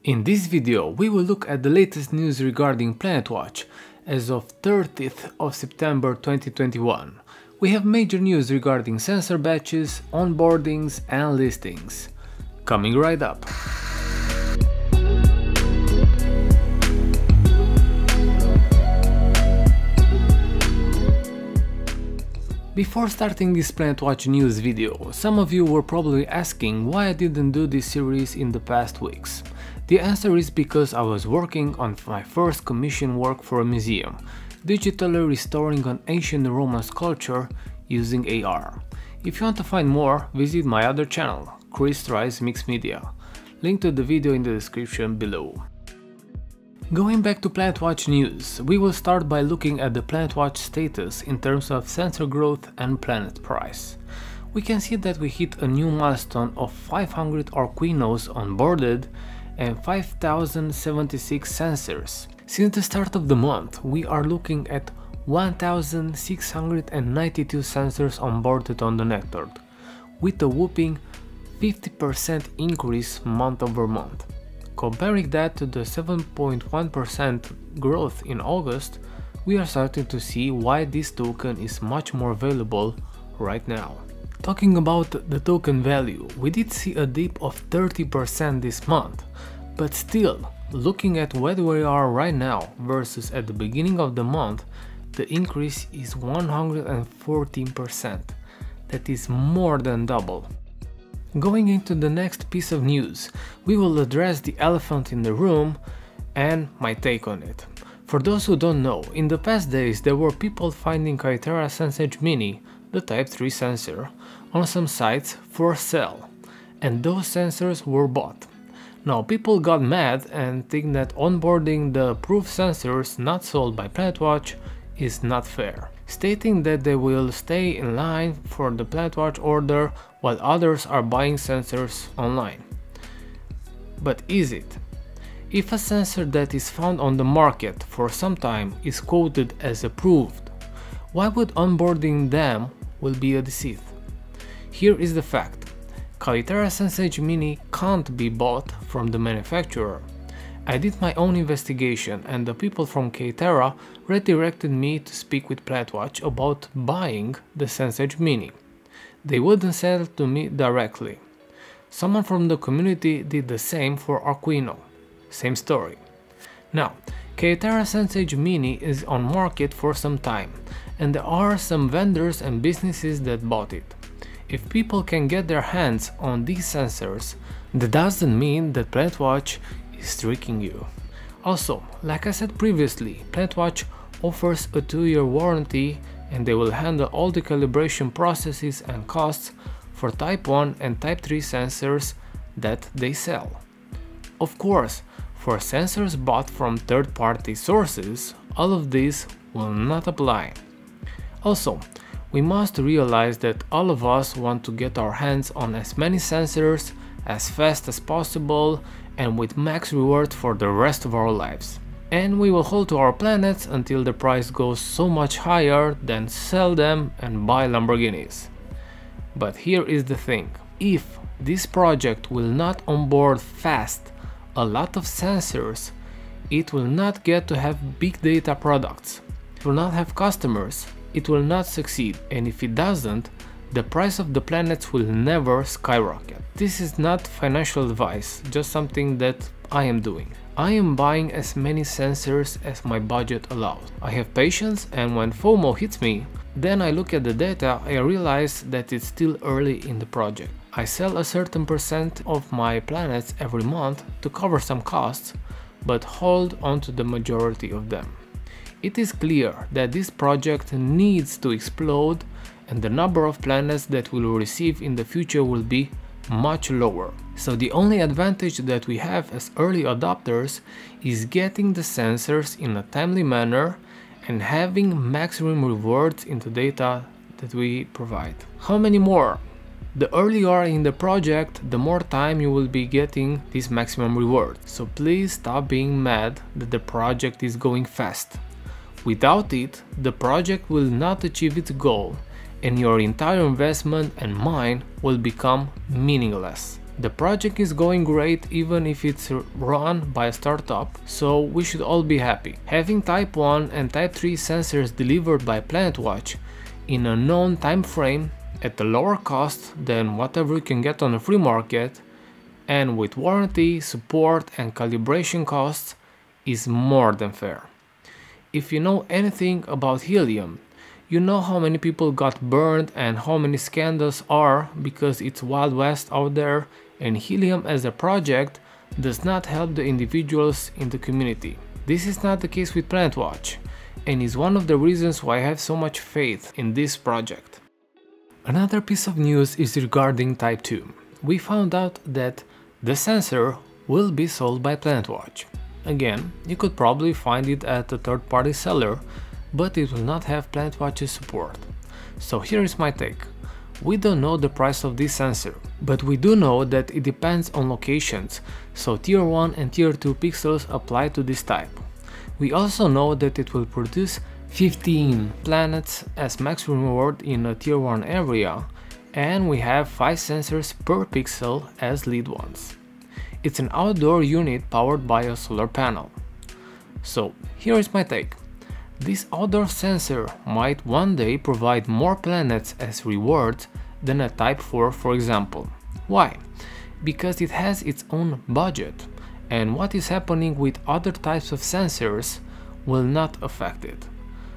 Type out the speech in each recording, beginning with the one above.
In this video, we will look at the latest news regarding PlanetWatch as of 30th of September 2021. We have major news regarding sensor batches, onboardings and listings. Coming right up. Before starting this PlanetWatch news video, some of you were probably asking why I didn't do this series in the past weeks. The answer is because I was working on my first commission work for a museum, digitally restoring an ancient Roman sculpture using AR. If you want to find more, visit my other channel, Chris Tries Mixed Media. Link to the video in the description below. Going back to PlanetWatch news, we will start by looking at the PlanetWatch status in terms of sensor growth and planet price. We can see that we hit a new milestone of 500 Arquinos onboarded and 5076 sensors. Since the start of the month, we are looking at 1692 sensors onboarded on the network, with a whopping 50% increase month over month. Comparing that to the 7.1% growth in August, we are starting to see why this token is much more valuable right now. Talking about the token value, we did see a dip of 30% this month, but still, looking at where we are right now versus at the beginning of the month, the increase is 114%. That is more than double. Going into the next piece of news, we will address the elephant in the room and my take on it. For those who don't know, in the past days there were people finding Kythera SenseEdge Mini, the Type 3 sensor, on some sites for sale, and those sensors were bought. Now people got mad and think that onboarding the approved sensors not sold by PlanetWatch is not fair, stating that they will stay in line for the PlanetWatch order while others are buying sensors online. But is it? If a sensor that is found on the market for some time is quoted as approved, why would onboarding them will be a deceit? Here is the fact. Kythera SenseEdge Mini can't be bought from the manufacturer. I did my own investigation and the people from Kythera redirected me to speak with PlanetWatch about buying the SenseEdge Mini. They wouldn't sell to me directly. Someone from the community did the same for Arquino. Same story. Now, Kythera SenseEdge Mini is on market for some time, and there are some vendors and businesses that bought it. If people can get their hands on these sensors, that doesn't mean that PlanetWatch is tricking you. Also, like I said previously, PlanetWatch offers a 2-year warranty and they will handle all the calibration processes and costs for Type 1 and Type 3 sensors that they sell. Of course, for sensors bought from third-party sources, all of this will not apply. Also, we must realize that all of us want to get our hands on as many sensors as fast as possible and with max reward for the rest of our lives. And we will hold to our planets until the price goes so much higher than sell them and buy Lamborghinis. But here is the thing. If this project will not onboard fast a lot of sensors, it will not get to have big data products. It will not have customers. It will not succeed, and if it doesn't, the price of the planets will never skyrocket. This is not financial advice, just something that I am doing. I am buying as many sensors as my budget allows. I have patience, and when FOMO hits me, then I look at the data, I realize that it's still early in the project. I sell a certain percent of my planets every month to cover some costs, but hold on to the majority of them. It is clear that this project needs to explode and the number of planets that we will receive in the future will be much lower. So the only advantage that we have as early adopters is getting the sensors in a timely manner and having maximum rewards in the data that we provide. How many more? The earlier you are in the project, the more time you will be getting this maximum reward. So please stop being mad that the project is going fast. Without it, the project will not achieve its goal and your entire investment and mine will become meaningless. The project is going great even if it's run by a startup, so we should all be happy. Having Type 1 and Type 3 sensors delivered by PlanetWatch in a known time frame at a lower cost than whatever you can get on the free market, and with warranty, support and calibration costs, is more than fair. If you know anything about helium, you know how many people got burned and how many scandals are because it's Wild West out there, and helium as a project does not help the individuals in the community. This is not the case with PlanetWatch, and is one of the reasons why I have so much faith in this project. Another piece of news is regarding Type 2. We found out that the sensor will be sold by PlanetWatch. Again, you could probably find it at a third-party seller, but it will not have PlanetWatch's support. So here is my take. We don't know the price of this sensor, but we do know that it depends on locations, so Tier 1 and Tier 2 pixels apply to this type. We also know that it will produce 15 planets as maximum reward in a Tier 1 area, and we have 5 sensors per pixel as lead ones. It's an outdoor unit powered by a solar panel. So here is my take. This outdoor sensor might one day provide more planets as rewards than a Type 4, for example. Why? Because it has its own budget, and what is happening with other types of sensors will not affect it.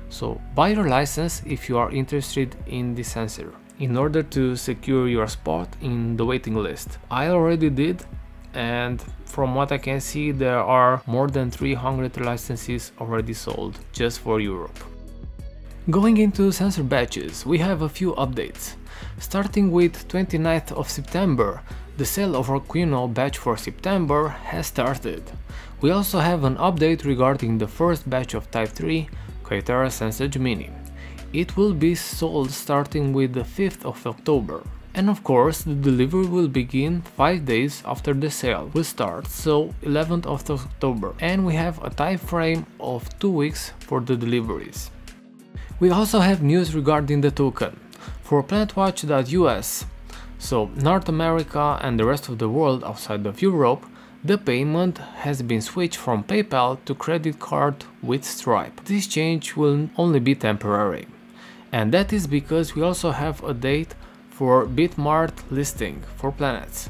So buy your license if you are interested in this sensor, in order to secure your spot in the waiting list. I already did, and from what I can see, there are more than 300 licenses already sold just for Europe. Going into sensor batches, we have a few updates. Starting with 29th of September, the sale of our Quino batch for September has started. We also have an update regarding the first batch of Type 3 Kyocera Sensage Mini. It will be sold starting with the 5th of October. And of course, the delivery will begin 5 days after the sale will start, so 11th of October. And we have a time frame of 2 weeks for the deliveries. We also have news regarding the token. For PlanetWatch.us, so North America and the rest of the world outside of Europe, the payment has been switched from PayPal to credit card with Stripe. This change will only be temporary. And that is because we also have a date for Bitmart listing for planets,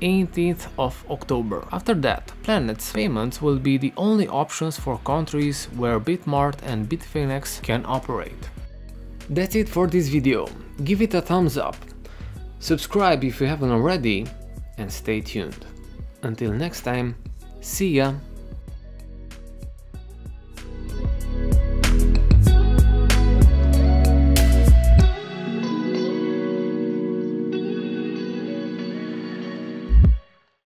18th of October. After that, planets payments will be the only options for countries where Bitmart and Bitfinex can operate. That's it for this video. Give it a thumbs up, subscribe if you haven't already, and stay tuned. Until next time, see ya!